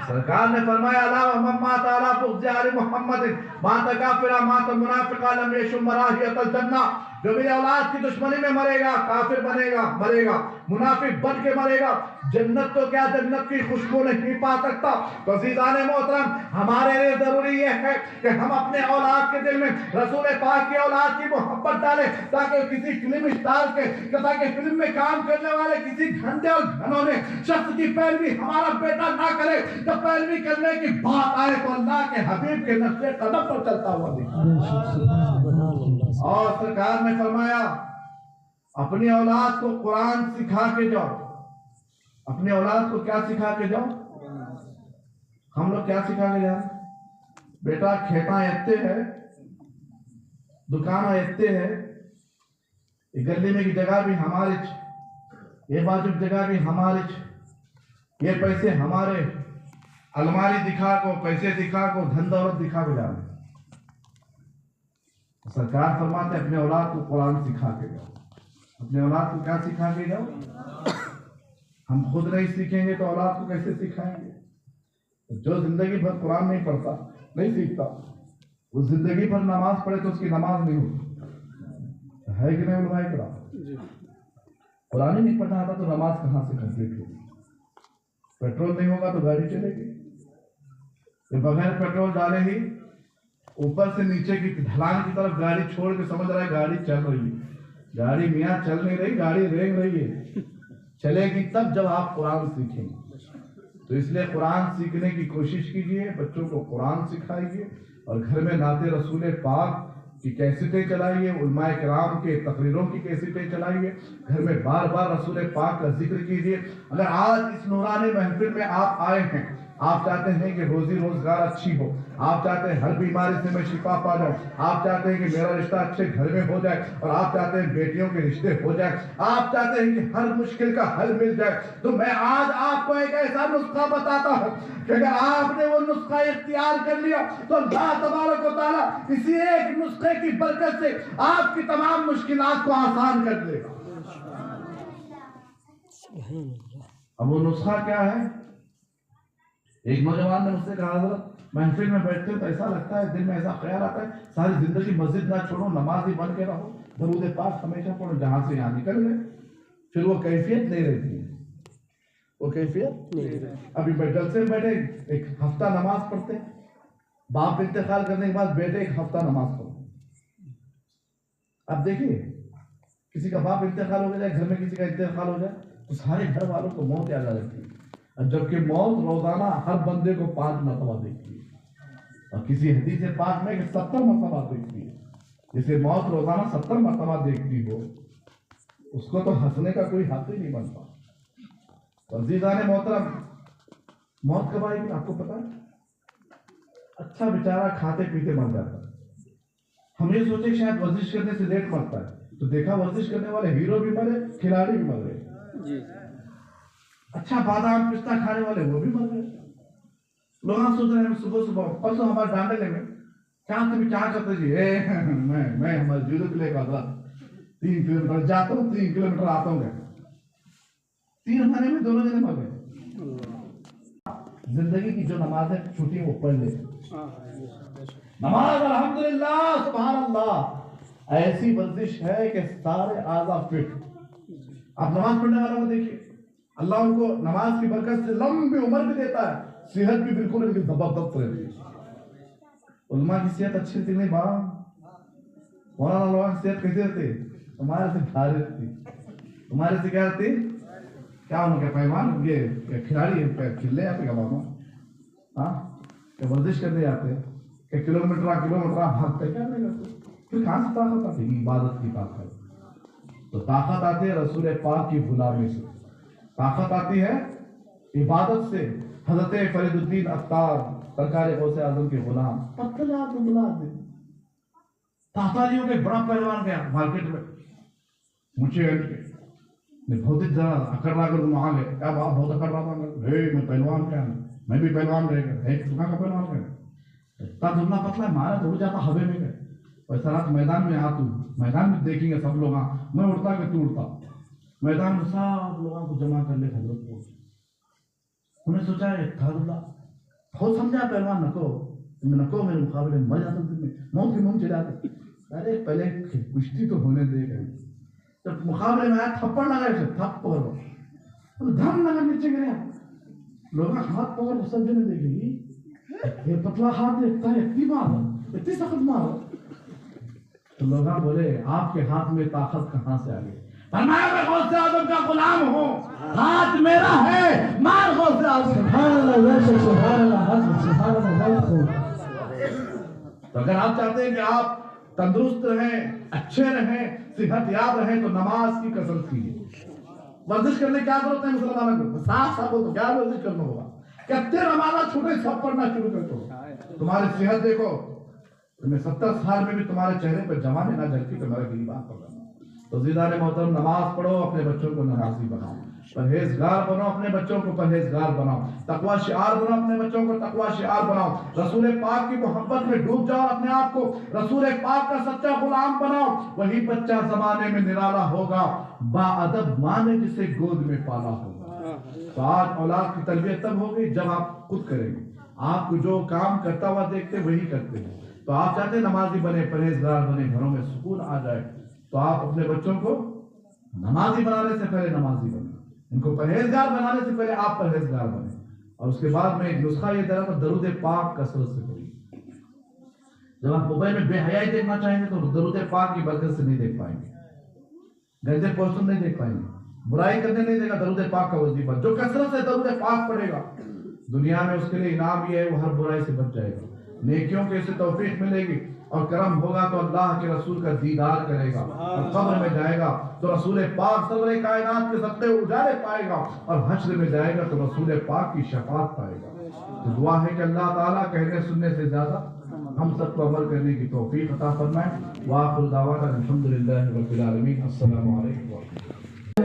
سرکار نے فرمایا الا محمد علی بغض آل محمد مات کافرا مات منافقا لم یشم رائحۃ الجنہ، جو میری اولاد کی دشمنی میں مرے گا کافر مرے گا منافق بن کے مرے گا جنت تو کیا جنت کی خوشبو نہیں پا سکتا۔ تو عزیزان محترم ہمارے لیے ضروری یہ ہے کہ ہم اپنے اولاد کے دل میں رسول پاک کی اولاد کی محبت ڈالیں تاکہ کسی فلم اسٹار کے تاکہ فلم میں کام کرنے والے کسی گھنٹے اور گھنونے شخص کی پیروی ہمارا بیٹا نہ کرے۔ جب پیروی کرنے کی بات آئے تو اللہ کے حبیب کے نقش قدم پر چلتا ہوا دکھا۔ اور سرکار نے فرمایا اپنی اولاد کو قرآن سکھا کے جاؤ۔ اپنی اولاد کو کیا سکھا کے جاؤ؟ ہم لوگ کیا سکھا کے جاؤ؟ بیٹا کھیتاں ایتے ہے دکانہ ایتے ہے یہ گلی میں کی جگہ بھی ہماری یہ باجو جگہ بھی ہماری یہ پیسے ہمارے الماری دکھا کو پیسے دکھا کو دھن دولت دکھا کو جانے۔ سرکار فرماتے اپنے اولاد کو قرآن سکھا کے جاؤ۔ اپنے اولاد کو کیا سکھا کے جاؤ؟ ہم خود نہیں سیکھیں گے تو اولاد کو کیسے سکھائیں گے؟ جو زندگی بھر قرآن نہیں پڑھتا نہیں سیکھتا وہ زندگی بھر نماز پڑھے تو اس کی نماز نہیں ہوتی ہے کہ نہیں علماء کرام؟ قرآن ہی نہیں پڑھنا آتا تو نماز کہاں سے کمپلیٹ ہوگی؟ پیٹرول نہیں ہوگا تو گاڑی چلے گی؟ بغیر پیٹرول ڈالے ہی اوپر سے نیچے کی ڈھلان کی طرف گاڑی چھوڑ کے سمجھ رہا ہے گاڑی چل رہی ہے۔ گاڑی میاں چل نہیں رہی گاڑی رینگ رہی ہے۔ چلے گی تب جب آپ قرآن سیکھیں گے۔ تو اس لیے قرآن سیکھنے کی کوشش کیجئے، بچوں کو قرآن سکھائیے اور گھر میں نعت رسول پاک کی کیسٹیں چلائیے، علماء کرام کے تقریروں کی کیسٹیں چلائیے، گھر میں بار بار رسول پاک کا ذکر کیجئے۔ اگر آج اس نورانی محفل میں آپ آئے ہیں، آپ چاہتے ہیں کہ روزی روزگار اچھی ہو، آپ چاہتے ہیں ہر بیماری سے میں شفا پا جاؤں، آپ چاہتے ہیں کہ میرا رشتہ اچھے گھر میں ہو جائے اور آپ چاہتے ہیں بیٹیوں کے رشتے ہو جائیں، آپ چاہتے ہیں کہ ہر مشکل کا حل مل جائے، تو میں آج آپ کو ایک ایسا نسخہ بتاتا ہوں کہ اگر آپ نے وہ نسخہ اختیار کر لیا تو اللہ تبارک و تعالیٰ اسی ایک نسخے کی برکت سے آپ کی تمام مشکلات کو آسان کر دے گا۔ اب وہ نسخہ کیا ہے؟ ایک نوجوان نے مجھ سے کہا حضرت محفل میں بیٹھتے تو ایسا لگتا ہے دل میں ایسا خیال آتا ہے ساری زندگی مسجد نہ چھوڑو نماز ہی بن کے رہو درود پاک ہمیشہ پڑھو جہاں سے یہاں نکل گئے پھر وہ کیفیت نہیں رہتی ہے۔ وہ کیفیت ابھی جلسے میں بیٹھے ایک ہفتہ نماز پڑھتے باپ انتقال کرنے کے بعد بیٹے ایک ہفتہ نماز پڑھتے۔ اب دیکھیے کسی کا باپ انتقال ہو جائے گھر میں کسی کا انتقال ہو جائے تو سارے گھر والوں کو موت یاد آ جاتی ہے، جبکہ موت روزانہ ہر بندے کو 5 مرتبہ دیکھتی ہے اور کسی حدیث پاک میں کہ 70 مرتبہ دیکھتی ہے۔ جسے موت روزانہ 70 مرتبہ دیکھتی ہو اس کو تو ہنسنے کا کوئی حق ہی نہیں بنتا۔ عزیزان محترم موت کب آئے گی آپ کو پتا ہے؟ اچھا بیچارہ کھاتے پیتے مر جاتا ہے، ہم یہ سوچے شاید ورزش کرنے سے لیٹ مرتا ہے تو دیکھا ورزش کرنے والے ہیرو بھی مرے کھلاڑی بھی مر گئے، اچھا بادام پستہ کھانے والے وہ بھی مر گئے۔ لوگ سوچ رہے ہیں صبح صبح پرسوں ہمارے ڈانڈے میں چاند بھی چاہ کرتے جی میں ہمارے جیرو کے لے کا 3 کلومیٹر جاتا ہوں 3 کلومیٹر آتا ہوں 3 مہینے میں دونوں جنے مر گئے۔ زندگی کی جو نمازیں چھوٹی وہ پڑھ لے نماز الحمدللہ سبحان اللہ ایسی ورزش ہے کہ سارے اعضاء فٹ۔ آپ نماز پڑھنے والوں کو دیکھیے اللہ ان کو نماز کی برکت سے لمبی عمر بھی دیتا ہے، صحت بھی بالکل ان کی زبردست رہتی ہے۔ علماء کی صحت اچھی تھی نہیں مولانا لوگوں کی صحت کیسے رہتی؟ تمہارے سے بھاری رہتی، تمہارے سے کیا رہتی؟ کیا انہوں کے پیمان یہ کھلاڑی کھلنے آتے کا ماما ہاں کہ ورزش کرنے آتے کہ کلومیٹر بھاگتے کیا نہیں کرتے، پھر کہاں سے طاقت آتی؟ عبادت کی طاقت۔ تو طاقت آتی ہے رسول پاک کی غلامی سے، طاقت آتی ہے عبادت سے۔ حضرت فرید الدین عطار سرکار غوث اعظم کے غلام پتھر آپ کو بلا دے تاطاریوں کے بڑا پہلوان گیا مارکیٹ میں مجھے بہت ہی ذرا اکڑ رہا کر وہاں گئے کیا آپ بہت اکڑ رہا تھا میں پہلوان کیا میں بھی پہلوان رہ گیا ایک دکان کا پہلوان گیا اتنا دھلنا پتلا ہے مارا تو اڑ جاتا ہوے میں گئے ویسا رات میدان میں آتا میدان میں دیکھیں گے سب لوگ میں اڑتا کہ تو اڑتا میدان میں سب لوگوں کو جمع کر لے حضرت کو انہیں سوچا ہے اللہ بہت سمجھا پہلوان نکو میرے مقابلے میں مر جاتا میں موت کی منہ چڑھاتے ارے پہلے کشتی تو ہونے دے گئے، جب مقابلے میں آیا تھپڑ لگائے اسے تھپڑ دھم لگا نیچے گریا، لوگ ہاتھ پکڑ کو سمجھنے دے گی یہ پتلا ہاتھ دیکھتا ہے اتنی مار اتنی سخت مار، تو لوگ بولے آپ کے ہاتھ میں طاقت کہاں سے آ گئی؟ فرمایا میں غوث اعظم کا غلام ہوں، ہاتھ میرا ہے، مار غوث اعظم۔ سبحان اللہ بے شک، سبحان اللہ حضرت، سبحان اللہ خوب۔ تو اگر آپ چاہتے ہیں کہ آپ تندرست رہیں، اچھے رہیں، صحت یاب رہیں، تو نماز کی کثرت کیجیے۔ ورزش کرنے کی کیا ضرورت ہے مسلمانوں کو؟ صاف صاف ہو تو کیا ورزش کرنا ہوگا؟ کتنے نمازہ چھوٹے سب پڑھنا شروع کر دو۔ تمہاری صحت دیکھو، تمہیں 70 سال میں بھی تمہارے چہرے پر جوانی نہ جھلکی تو میرا گلی بات پڑھ رہا۔ تو عزیزان محترم، نماز پڑھو، اپنے بچوں کو نمازی بناؤ، پرہیزگار بنو، اپنے بچوں کو پرہیزگار بناؤ، تقوی شعار بنو، اپنے بچوں کو تقوی شعار بناؤ، رسول پاک کی محبت میں ڈوب جاؤ، اپنے آپ کو رسول پاک کا سچا غلام بناؤ، وہی بچہ زمانے میں نرالا ہوگا، با ادب ماں نے جسے گود میں پالا ہوگا۔ تو آج اولاد کی تربیت تب ہوگی جب آپ خود کریں گے، آپ کو جو کام کرتا ہوا دیکھتے وہی کرتے ہیں۔ تو آپ چاہتے ہیں نمازی بنے، پرہیزگار بنے، گھروں میں سکون آ جائے، تو آپ اپنے بچوں کو نمازی بنانے سے پہلے نمازی بنیں، ان کو پرہیزگار بنانے سے پہلے آپ پرہیزگار بنیں، اور اس کے بعد میں ایک نسخہ یہ دے رہا تھا، درود پاک کثرت سے پڑھیے۔ جب آپ موبائل میں بے حیائی دیکھنا چاہیں گے تو درود پاک کی برکت سے نہیں دیکھ پائیں گے، گندے پوسٹر نہیں دیکھ پائیں گے، برائی کرنے نہیں دے گا۔ درود پاک کا وظیفہ جو کثرت سے درود پاک پڑھے گا، دنیا میں اس کے لیے انعام یہ ہے وہ ہر برائی سے بچ جائے گا، نیکیوں کے اسے توفیق ملے گی، اور کرم ہوگا تو اللہ کے رسول کا دیدار کرے گا، اور قبر میں جائے گا تو رسول پاک سرور کائنات کے صدقے اجالے پائے گا، اور حشر میں جائے گا تو رسول پاک کی شفاعت پائے گا۔ تو دعا ہے کہ اللہ تعالیٰ کہنے سننے سے زیادہ ہم سب کو عمل کرنے کی توفیق عطا فرمائے۔ وآخر دعوانا الحمدللہ رب العالمین۔ السلام علیکم ورحمۃ اللہ۔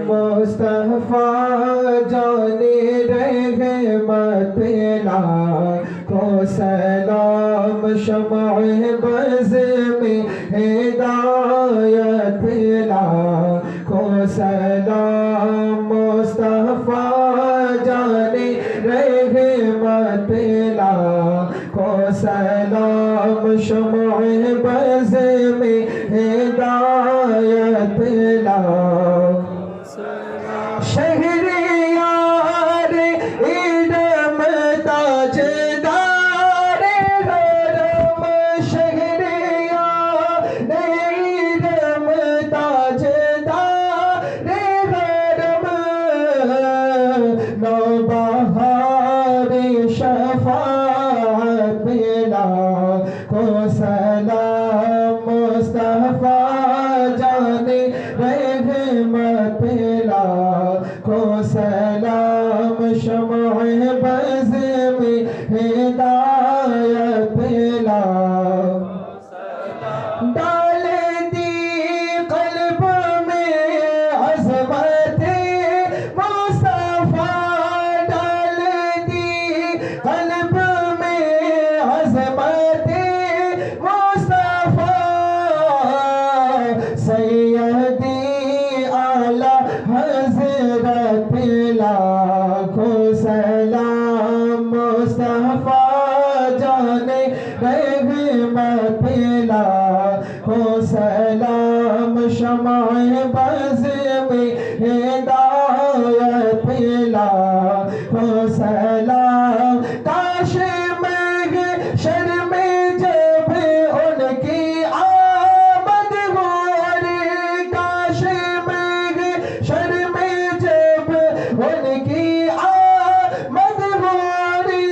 مصطفیٰ جانی رحمت لاکھوں سلام، شمع بز میں ہدایت لاکھوں سلام، مصطفیٰ جانی رحمت لاکھوں سلام، شمع بز میں ہدایت لاکھوں شہریار ادم تاجدار حرم، شہریار ادم تاجدار حرم، نوبہار شفاعت لاکھوں سلام، مصطفیٰ جانے رحمت لاکھوں سلام، شمع بز میں ہدایت لاکھوں سلام، ڈال دی قلب میں عظمت مصطفیٰ، ڈال دی قلب میں عظمت مصطفیٰ، سیدی اعلیٰ حضرت لاکھوں سلام، مصطفیٰ جانے رحمت لاکھوں سلام، شمع بز میں ہدایت لاکھوں سلام، کاش محشر میں جب ان کی آمد ہوئی، کاش محشر میں جب ان کی آمد ہوئی،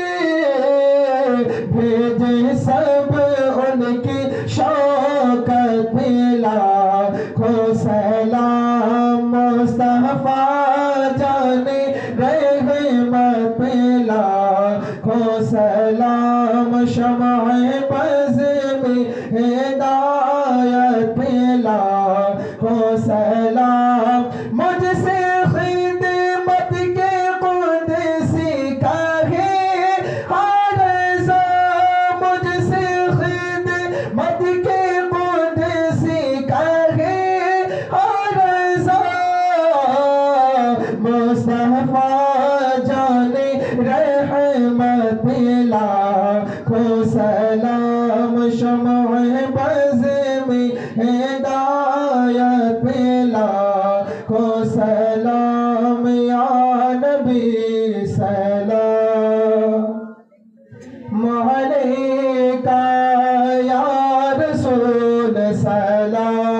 بھیجے سب ان کی شوکت لاکھوں سلام، مصطفیٰ جانے رحمت لاکھوں سلام، شمع بز میں ہدایت لاکھوں سلام، مجھ سے خدمت کے قدسی کا ہے عرض، مجھ سے خدمت کے قدسی کا ہے عرض، مصطفیٰ جانے رحمت لاکھوں سلام، شمع بز نبی سلام علیکہ یا رسول سلام